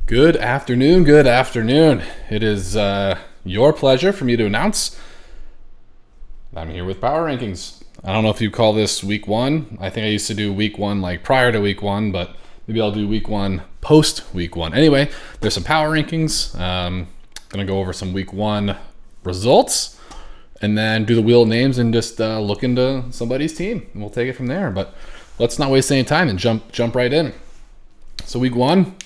Good afternoon, good afternoon. It is your pleasure for me to announce I'm here with Power Rankings. I don't know if you call this week one. I think I used to do week one like prior to week one, but maybe I'll do week one post week one. Anyway, there's some Power Rankings. Gonna go over some week one results and then do the wheel of names and just look into somebody's team. And we'll take it from there. But let's not waste any time and jump right in. So week one,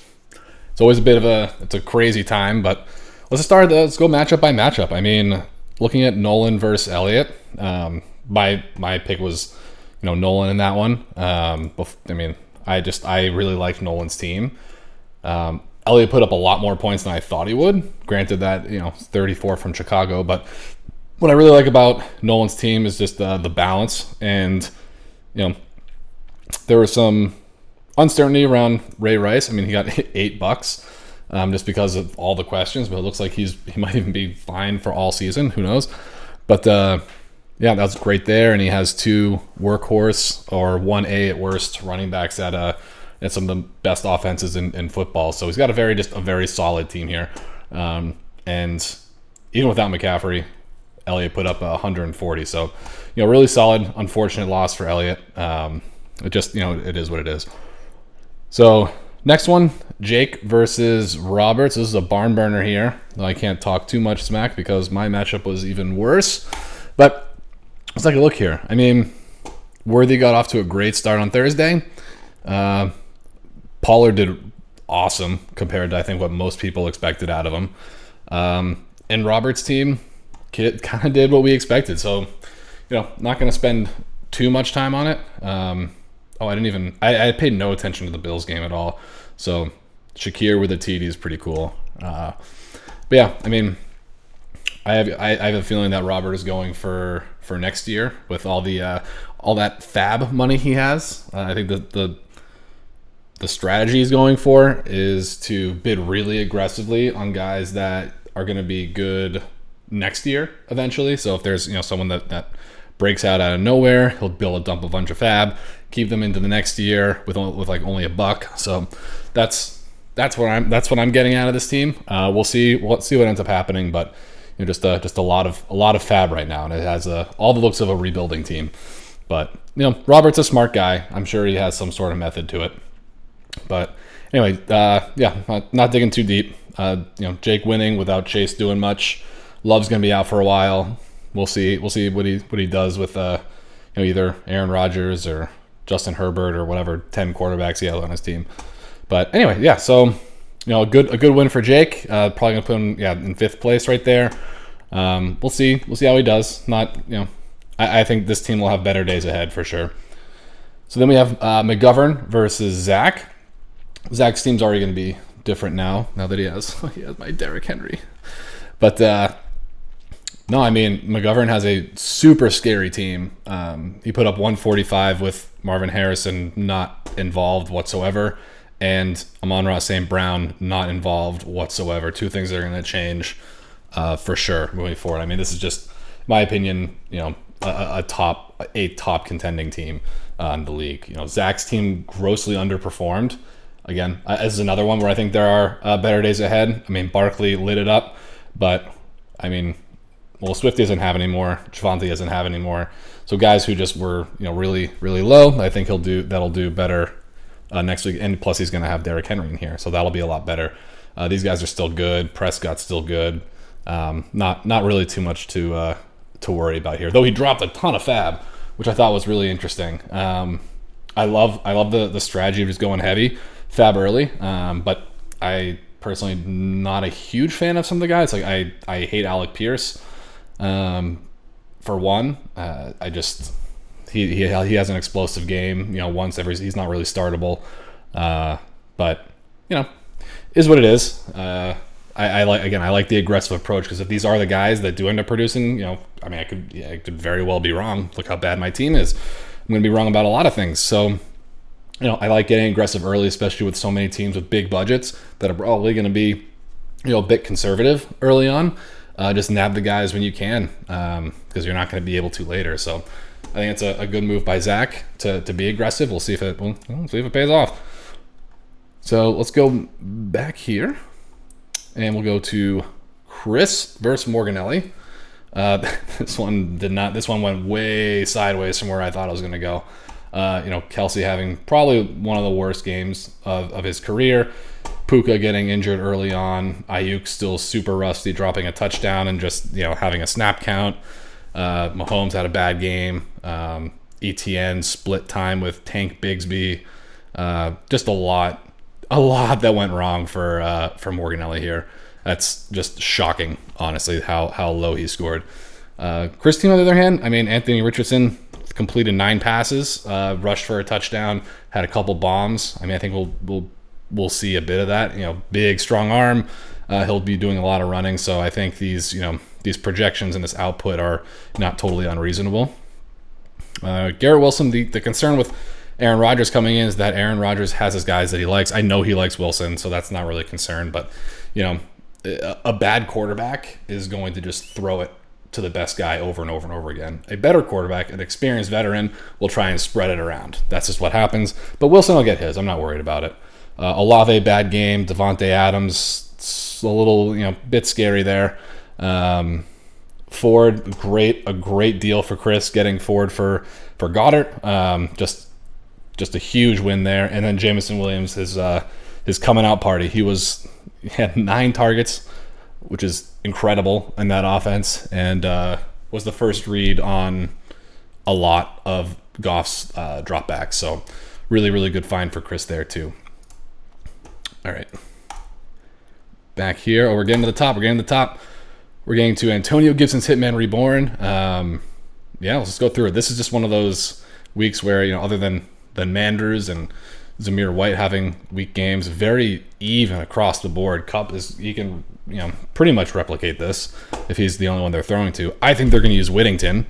it's always it's a crazy time, but let's go matchup by matchup. I mean, looking at Nolan versus Elliott, my pick was, Nolan in that one. I really liked Nolan's team. Elliott put up a lot more points than I thought he would. Granted that, 34 from Chicago, but what I really like about Nolan's team is just the balance. And, there was some uncertainty around Ray Rice. I mean, he got $8 just because of all the questions, but it looks like he might even be fine for all season. Who knows? But that's great there. And he has two workhorse or 1A at worst running backs at some of the best offenses in football. So he's got a very solid team here. And even without McCaffrey, Elliott put up 140. So, really solid. Unfortunate loss for Elliott. It is what it is. So next one, Jake versus Roberts. This is a barn burner here. I can't talk too much smack because my matchup was even worse. But let's take a look here. I mean, Worthy got off to a great start on Thursday. Pollard did awesome compared to, I think, what most people expected out of him. And Roberts' team kind of did what we expected. So, not going to spend too much time on it. I paid no attention to the Bills game at all. So Shakir with a TD is pretty cool. But yeah, I mean, I have a feeling that Robert is going for next year with all that fab money he has. I think the strategy he's going for is to bid really aggressively on guys that are going to be good next year eventually. So if there's someone that breaks out of nowhere, he'll build a dump a bunch of fab, keep them into the next year with like only $1. So that's what I'm getting out of this team. We'll see what ends up happening, but just a lot of fab right now, and it has all the looks of a rebuilding team. But Robert's a smart guy. I'm sure he has some sort of method to it. But anyway, not digging too deep. Jake winning without Chase doing much. Love's gonna be out for a while. We'll see what he does with either Aaron Rodgers or Justin Herbert or whatever 10 quarterbacks he has on his team. But anyway, yeah. So a good win for Jake. Probably gonna put him in 5th place right there. We'll see how he does. I think this team will have better days ahead for sure. So then we have McGovern versus Zach. Zach's team's already gonna be different now that he has my Derrick Henry. But no, I mean, McGovern has a super scary team. He put up 145 with Marvin Harrison not involved whatsoever, and Amon-Ra St. Brown not involved whatsoever. Two things that are going to change for sure moving forward. I mean, this is just, in my opinion, a top contending team in the league. Zach's team grossly underperformed. Again, this is another one where I think there are better days ahead. I mean, Barkley lit it up, but I mean, well, Swift doesn't have anymore. Javonte doesn't have anymore. So guys who just were, really, really low, I think that'll do better next week. And plus, he's going to have Derrick Henry in here, so that'll be a lot better. These guys are still good. Prescott's still good. Not really too much to worry about here. Though he dropped a ton of fab, which I thought was really interesting. I love the strategy of just going heavy fab early, but I personally not a huge fan of some of the guys. Like I hate Alec Pierce. For one, he has an explosive game. He's not really startable, but is what it is. I like the aggressive approach because if these are the guys that do end up producing, I could very well be wrong. Look how bad my team is. I'm going to be wrong about a lot of things. So, I like getting aggressive early, especially with so many teams with big budgets that are probably going to be, a bit conservative early on. Just nab the guys when you can because you're not going to be able to later. So I think it's a good move by Zach to be aggressive. We'll see if it pays off. So let's go back here, and we'll go to Chris versus Morganelli. This one did not. This one went way sideways from where I thought it was going to go. Kelsey having probably one of the worst games of his career. Puka getting injured early on. Ayuk still super rusty, dropping a touchdown and just having a snap count. Mahomes had a bad game. ETN split time with Tank Bigsby. Just a lot that went wrong for Morganelli here. That's just shocking, honestly, how low he scored. Chris team, on the other hand, Anthony Richardson completed 9 passes, rushed for a touchdown, had a couple bombs. I think we'll see a bit of that. Big, strong arm. He'll be doing a lot of running. So I think these projections and this output are not totally unreasonable. Garrett Wilson, the concern with Aaron Rodgers coming in is that Aaron Rodgers has his guys that he likes. I know he likes Wilson, so that's not really a concern. But, a bad quarterback is going to just throw it to the best guy over and over and over again. A better quarterback, an experienced veteran, will try and spread it around. That's just what happens. But Wilson will get his. I'm not worried about it. Olave, bad game. Devontae Adams, a little, bit scary there. Ford, a great deal for Chris getting Ford for Goddard. Just a huge win there. And then Jameson Williams, his coming out party. He had 9 targets, which is incredible in that offense, and was the first read on a lot of Goff's dropbacks. So really, really good find for Chris there too. All right. Back here. We're getting to the top. We're getting to Antonio Gibson's Hitman Reborn. Let's just go through it. This is just one of those weeks where, other than Manders and Zamir White having weak games, very even across the board. Kupp he can pretty much replicate this if he's the only one they're throwing to. I think they're going to use Whittington,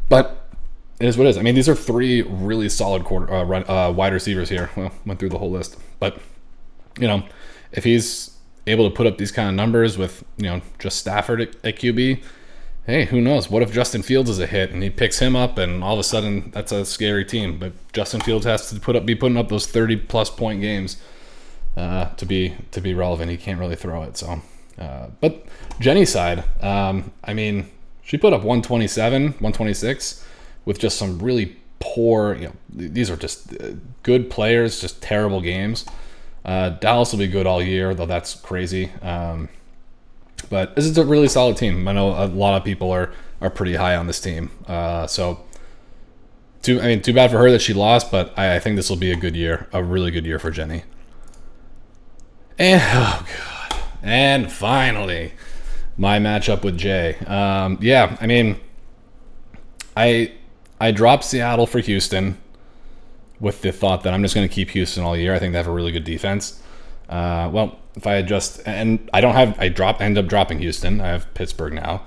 but it is what it is. These are 3 really solid wide receivers here. Well, went through the whole list, but if he's able to put up these kind of numbers with just Stafford at QB, hey, who knows? What if Justin Fields is a hit and he picks him up, and all of a sudden that's a scary team? But Justin Fields has to be putting up those 30+ point games to be relevant. He can't really throw it. So, but Jenny's side, she put up 127, 126 with just some really poor. These are just good players, just terrible games. Dallas will be good all year, though that's crazy. But this is a really solid team. I know a lot of people are pretty high on this team. So too bad for her that she lost, but I think this will be a really good year for Jenny. And oh god, and finally, my matchup with Jay. I dropped Seattle for Houston with the thought that I'm just going to keep Houston all year. I think they have a really good defense. If I had end up dropping Houston. I have Pittsburgh now.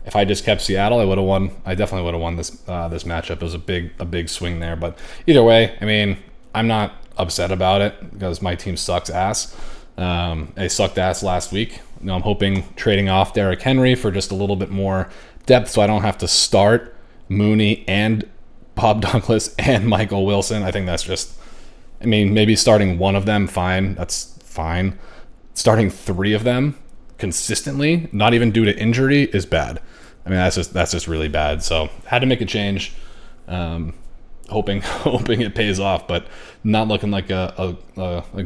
If I just kept Seattle, I would have won. I definitely would have won this matchup. It was a big swing there. But either way, I'm not upset about it because my team sucks ass. They sucked ass last week. I'm hoping trading off Derrick Henry for just a little bit more depth, so I don't have to start Mooney and Bob Douglas and Michael Wilson. I think that's just. Maybe starting one of them, fine. That's fine. Starting 3 of them consistently, not even due to injury, is bad. That's just really bad. So had to make a change. Hoping it pays off, but not looking like a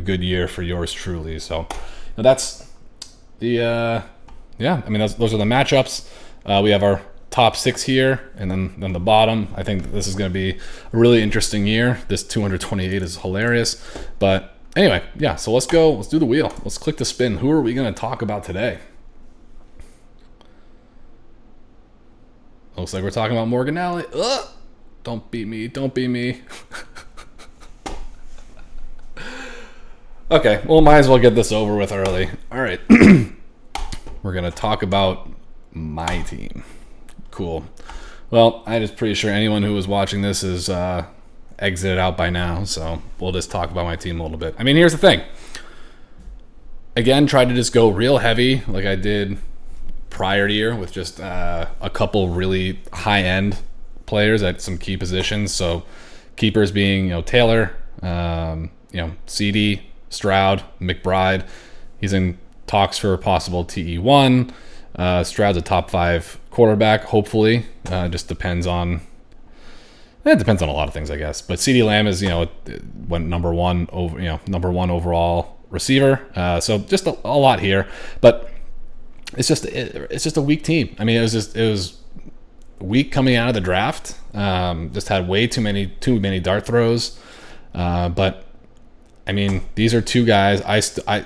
good year for yours truly. So that's the those are the matchups. We have our top 6 here, and then the bottom. I think this is going to be a really interesting year. This 228 is hilarious. But anyway, so let's go. Let's do the wheel. Let's click the spin. Who are we going to talk about today? Looks like we're talking about Morganelli. Ugh! Don't beat me. Okay, well, might as well get this over with early. All right. We're going to talk about my team. Cool. Well, I'm just pretty sure anyone who was watching this is exited out by now, so we'll just talk about my team a little bit. Here's the thing. Again, tried to just go real heavy like I did prior year with just a couple really high-end players at some key positions. So keepers being, Taylor, CD, Stroud, McBride. He's in talks for a possible TE1. Stroud's a top 5 quarterback, hopefully. Just depends on. It depends on a lot of things, I guess. But CeeDee Lamb is, went number one overall receiver. So just a lot here, but it's just a weak team. I mean, it was weak coming out of the draft. Just had way too many dart throws. But I mean, these are two guys.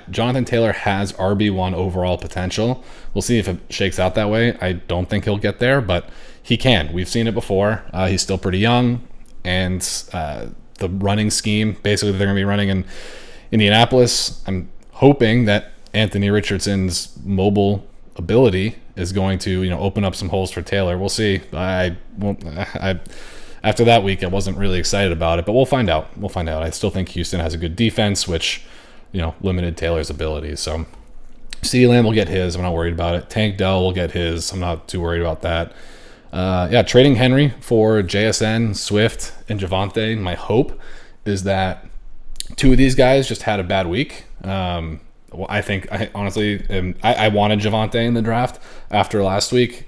Jonathan Taylor has RB1 overall potential. We'll see if it shakes out that way. I don't think he'll get there, but he can. We've seen it before. He's still pretty young, and the running scheme, basically, they're going to be running in Indianapolis. I'm hoping that Anthony Richardson's mobile ability is going to, open up some holes for Taylor. We'll see. After that week, I wasn't really excited about it, but we'll find out. I still think Houston has a good defense, which, limited Taylor's abilities. So CeeDee Lamb will get his. I'm not worried about it. Tank Dell will get his. I'm not too worried about that. Trading Henry for JSN, Swift, and Javonte. My hope is that two of these guys just had a bad week. I think I honestly wanted Javonte in the draft after last week.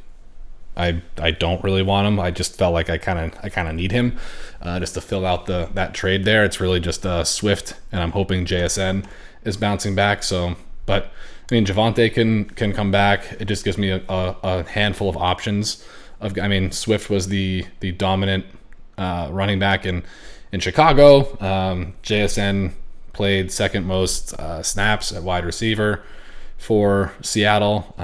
I don't really want him. I just felt like I kind of need him just to fill out that trade there. It's really just Swift, and I'm hoping JSN is bouncing back. So, but I mean, Javonte can come back. It just gives me a handful of options. Swift was the dominant running back in Chicago. JSN played second most snaps at wide receiver for Seattle,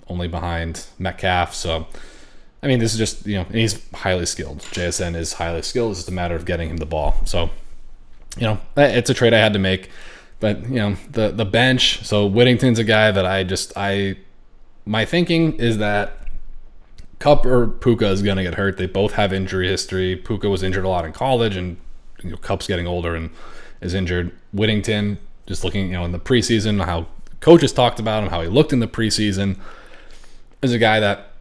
only behind Metcalf. So, I mean, this is just, and he's highly skilled. JSN is highly skilled. It's just a matter of getting him the ball. So, it's a trade I had to make. But, the bench, so Whittington's a guy that my thinking is that Kupp or Puka is going to get hurt. They both have injury history. Puka was injured a lot in college, and Kupp's getting older and is injured. Whittington, just looking, in the preseason, how coaches talked about him, how he looked in the preseason, is a guy that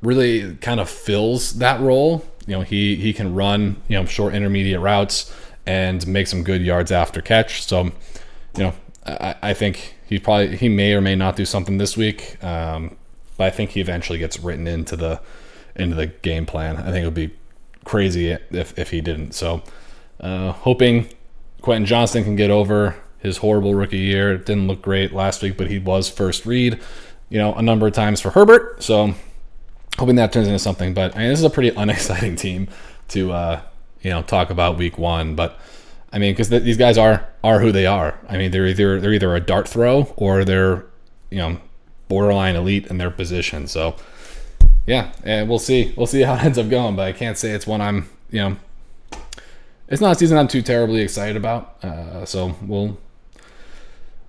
really kind of fills that role. He can run, short intermediate routes and make some good yards after catch. So, I think he may or may not do something this week. But I think he eventually gets written into the game plan. I think it would be crazy if he didn't. So, hoping Quentin Johnston can get over his horrible rookie year. It didn't look great last week, but he was first read, a number of times for Herbert. So, hoping that turns into something. But this is a pretty unexciting team to talk about week one. But because these guys are who they are. They're either a dart throw or they're borderline elite in their position. So yeah, and we'll see how it ends up going, but I can't say it's one I'm it's not a season I'm too terribly excited about. So we'll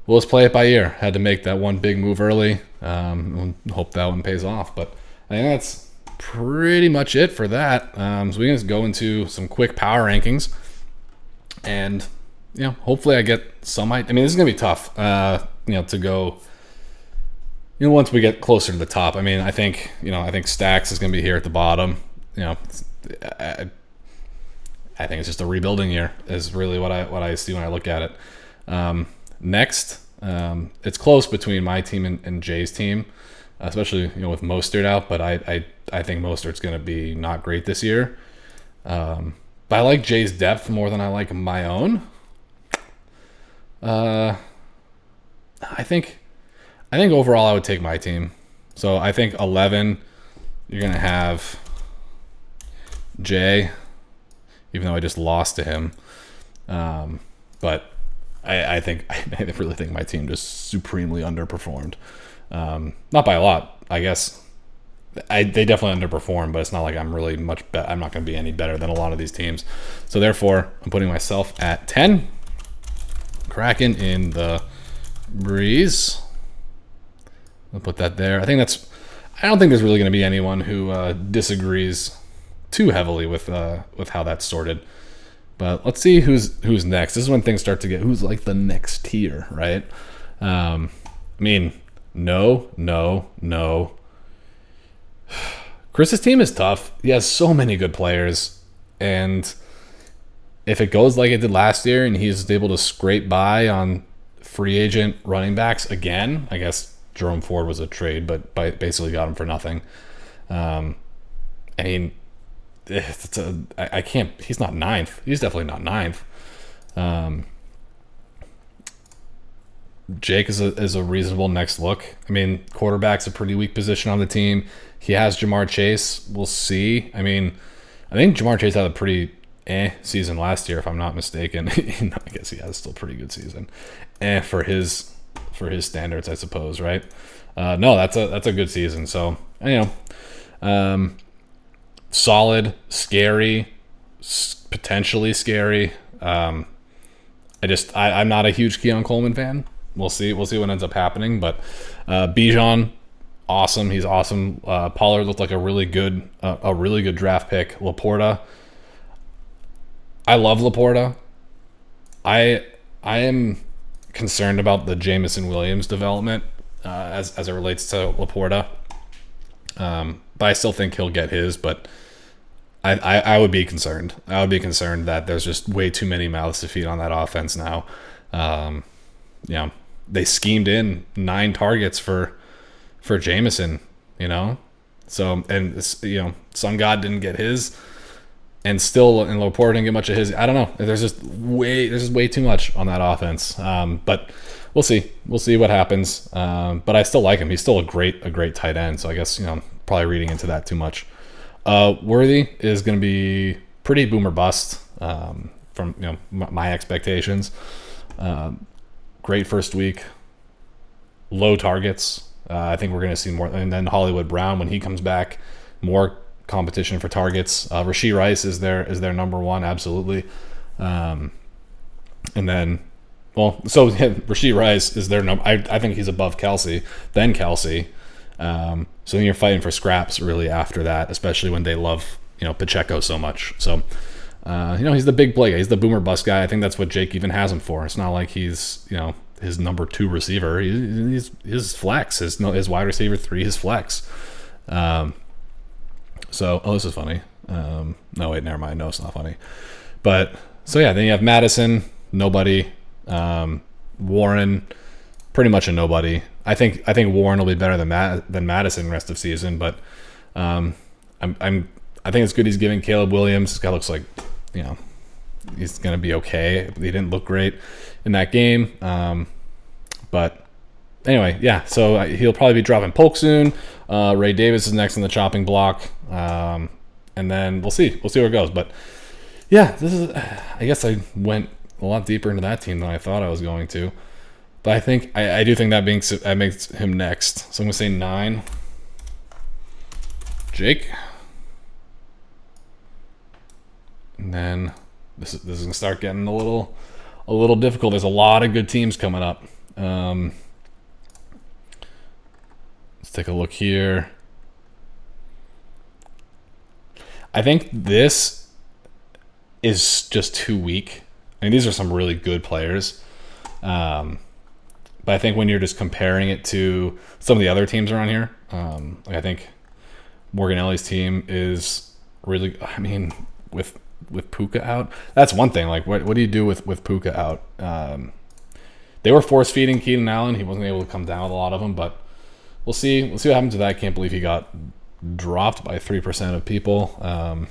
just play it by ear. Had to make that one big move early. We'll hope that one pays off. But I think that's pretty much it for that. So we can just go into some quick power rankings, and hopefully I get some. This is gonna be tough. To go. Once we get closer to the top, I think Stacks is going to be here at the bottom. I think it's just a rebuilding year is really what I see when I look at it. Next, it's close between my team and Jay's team, especially with Mostert out. But I think Mostert's going to be not great this year. But I like Jay's depth more than I like my own. I think overall I would take my team. So I think 11, you're going to have Jay, even though I just lost to him. But I really think my team just supremely underperformed. Not by a lot, I guess. They definitely underperformed, but it's not like I'm really much better. I'm not going to be any better than a lot of these teams. So therefore, I'm putting myself at 10. Kraken in the breeze. I'll put that there. I don't think there's really going to be anyone who disagrees too heavily with how that's sorted. But let's see who's next. This is when things start to get who's like the next tier, right? No. Chris's team is tough. He has so many good players, and if it goes like it did last year and he's able to scrape by on free agent running backs again, I guess Jerome Ford was a trade, but basically got him for nothing. I mean, I can't. He's not ninth. He's definitely not ninth. Jake is a reasonable next look. I mean, quarterback's a pretty weak position on the team. He has Jamar Chase. We'll see. I mean, I think Jamar Chase had a pretty season last year, if I'm not mistaken. I guess he has still a pretty good season. For his standards, I suppose, right? No, that's a good season. So, solid, scary, potentially scary. I'm not a huge Keon Coleman fan. We'll see what ends up happening. But Bijan, awesome. He's awesome. Pollard looked like a really good draft pick. Laporta, I love Laporta. I am concerned about the Jamison Williams development as it relates to Laporta. But I still think he'll get his. But I would be concerned. I would be concerned that there's just way too many mouths to feed on that offense now. They schemed in 9 targets for Jamison, So, and Sun God didn't get his, and Laporta didn't get much of his. I don't know. There's just way too much on that offense. But we'll see. We'll see what happens. But I still like him. He's still a great tight end. So I guess I'm probably reading into that too much. Worthy is going to be pretty boomer bust from my expectations. Great first week, low targets. I think we're going to see more, and then Hollywood Brown when he comes back, more competition for targets. Rashee Rice is their number one, absolutely. And then, Rashee Rice is their number. I think he's above Kelsey, then Kelsey. So then you're fighting for scraps really after that, especially when they love Pacheco so much. So he's the big play guy. He's the boomer bust guy. I think that's what Jake even has him for. It's not like he's his number 2 receiver. He's his flex. His wide receiver 3. His flex. This is funny. No, wait, never mind. No, it's not funny. But then you have Madison, nobody. Warren, pretty much a nobody. I think Warren will be better than Madison rest of season, but I think it's good he's giving Caleb Williams. This guy looks like he's gonna be okay. He didn't look great in that game, but anyway, yeah. So he'll probably be dropping Polk soon. Ray Davis is next in the chopping block, and then we'll see where it goes. But yeah, I guess I went a lot deeper into that team than I thought I was going to. But I think I do think that makes him next. So I'm gonna say 9. Jake, and then this is gonna start getting a little difficult. There's a lot of good teams coming up. Let's take a look here. I think this is just too weak. I mean, these are some really good players. But I think when you're just comparing it to some of the other teams around here, I think Morgan Ellie's team is really, I mean, with Puka out, that's one thing. Like, what do you do with Puka out? They were force feeding Keenan Allen. He wasn't able to come down with a lot of them, but we'll see. We'll see what happens to that. I can't believe he got dropped by 3% of people.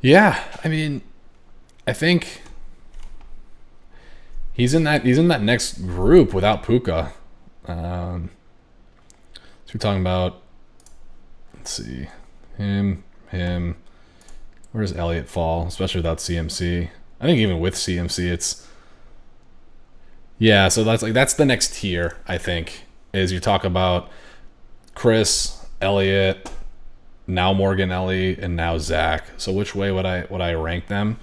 Yeah, I mean, I think he's in that next group without Puka. So we're talking about, let's see, him. Where does Elliott fall, especially without CMC? I think even with CMC, it's so that's the next tier. I think is you talk about Chris, Elliott, now Morgan Ellie, and now Zach. So which way would I rank them?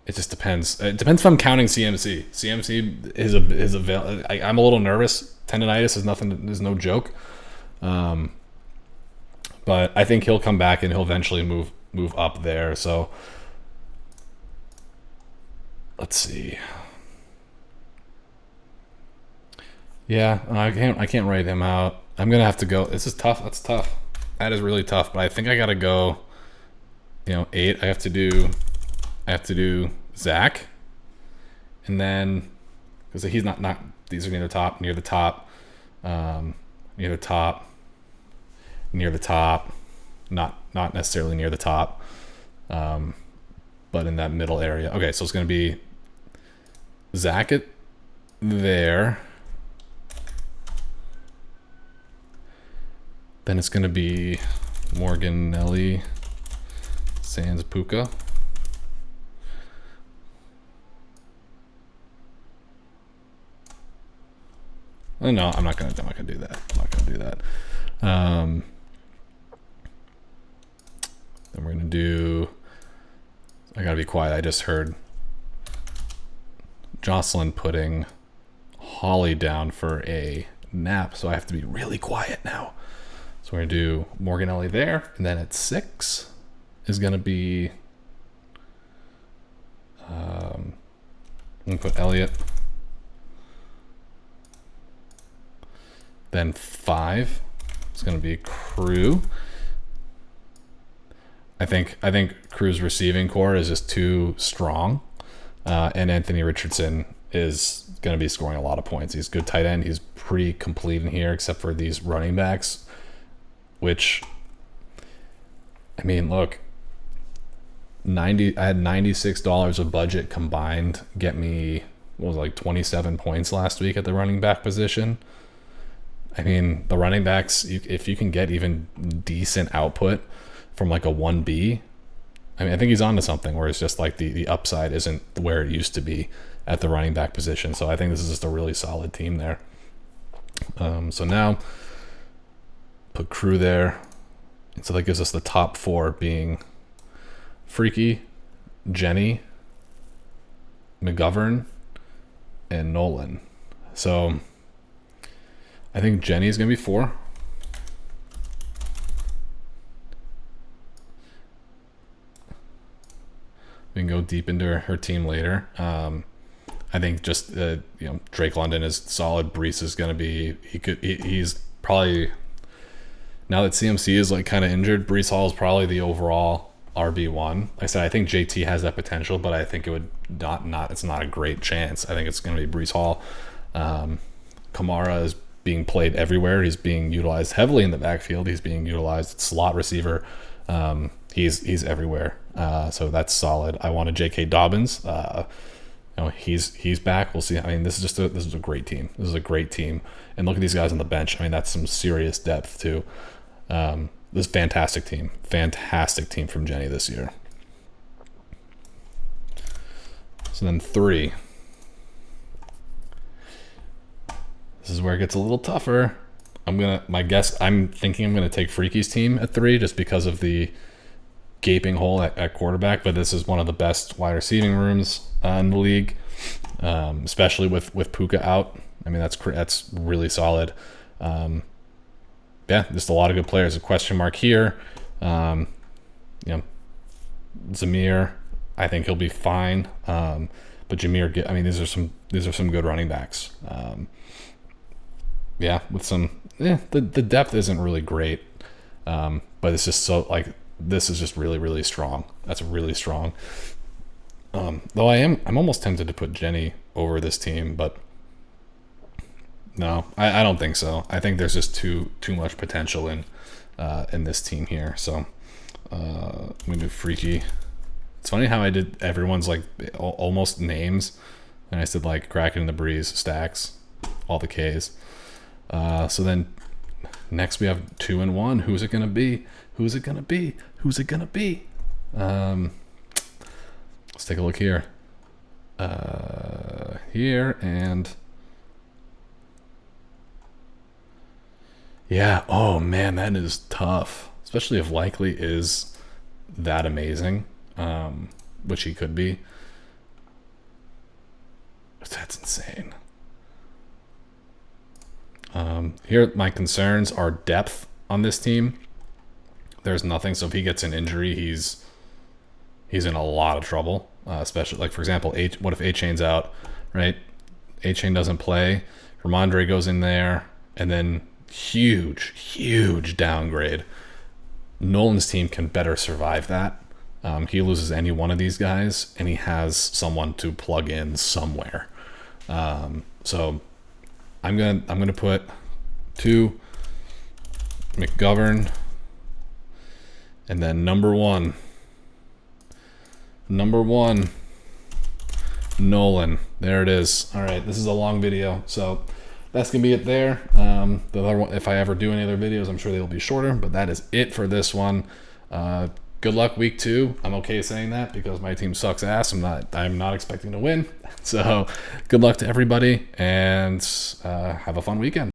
It just depends. It depends if I'm counting CMC. CMC is I'm a little nervous. Tendonitis is no joke. But I think he'll come back and he'll eventually move up there. So let's see. Yeah, I can't write him out. I'm gonna have to go. This is tough. That's tough. That is really tough. But I think I gotta go. 8. I have to do Zach, and then because he's not these are near the top, near the top, near the top, near the top, not necessarily near the top, but in that middle area. Okay, so it's going to be Zach at there. Then it's going to be Morgan, Nelly, Sans, Puka. No, I'm not gonna do that. I'm not gonna do that. Then we're gonna do. I gotta be quiet. I just heard Jocelyn putting Holly down for a nap, so I have to be really quiet now. So we're gonna do Morganelli there, and then at 6 is gonna be. I'm gonna put Elliot. Then 5 is gonna be Crew. I think Crew's receiving core is just too strong, and Anthony Richardson is going to be scoring a lot of points. He's a good tight end. He's pretty complete in here, except for these running backs, which, I mean, look, I had $96 of budget combined, get me, what was it, like 27 points last week at the running back position. I mean, the running backs, if you can get even decent output from like a 1B, I mean, I think he's onto something where it's just like the upside isn't where it used to be at the running back position. So I think this is just a really solid team there. So now put Crew there. And so that gives us the top 4 being Freaky, Jenny, McGovern, and Nolan. So I think Jenny's going to be 4. We can go deep into her team later. I think just Drake London is solid. Brees is going to be he's probably, now that CMC is like kind of injured, Brees Hall is probably the overall RB1. Like I said, I think JT has that potential, but I think it would not it's not a great chance. I think it's going to be Brees Hall. Kamara is being played everywhere. He's being utilized heavily in the backfield. He's being utilized slot receiver. He's everywhere. So that's solid. I wanted J.K. Dobbins. He's back. We'll see. I mean, this is a great team. This is a great team. And look at these guys on the bench. I mean, that's some serious depth too. This is a fantastic team. Fantastic team from Jenny this year. So then 3. This is where it gets a little tougher. I'm thinking I'm gonna take Freaky's team at 3 just because of the gaping hole at quarterback, but this is one of the best wide receiving rooms in the league, especially with Puka out. I mean, that's really solid. Just a lot of good players. A question mark here. Zamir, I think he'll be fine. But Jameer, I mean, these are some good running backs. The depth isn't really great, but it's just so like this is just really, really strong. That's really strong. Though I'm almost tempted to put Jenny over this team, but no, I don't think so. I think there's just too much potential in this team here. So I'm gonna do Freaky. It's funny how I did everyone's like almost names, and I said like Kraken and the Breeze, Stacks, all the Ks. So then next we have 2 and 1. Who's it gonna be? Who's it gonna be? Who's it gonna be? Let's take a look here. Here and yeah. Oh man, that is tough. Especially if Likely is that amazing, which he could be. That's insane. Here, my concerns are depth on this team. There's nothing. So if he gets an injury, he's in a lot of trouble. Especially like, for example, what if A-Chain's out, right? A-Chain doesn't play. Ramondre goes in there, and then huge downgrade. Nolan's team can better survive that. He loses any one of these guys, and he has someone to plug in somewhere. So I'm gonna put 2 McGovern, and then number one Nolan. There it is. All right, this is a long video, so that's gonna be it there. The other one, if I ever do any other videos, I'm sure they will be shorter, but that is it for this one. Good luck week 2. I'm okay saying that because my team sucks ass. I'm not expecting to win. So good luck to everybody, and have a fun weekend.